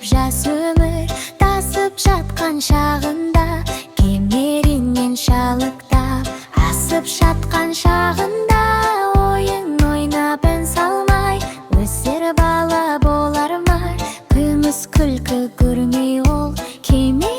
жас өмір тасып жатқан шағында, кемерінен шалықтап асып жатқан шағында, ойын ойнап үн салмай өсер бала болар ма? Күміс күлкі көрмей ол кеме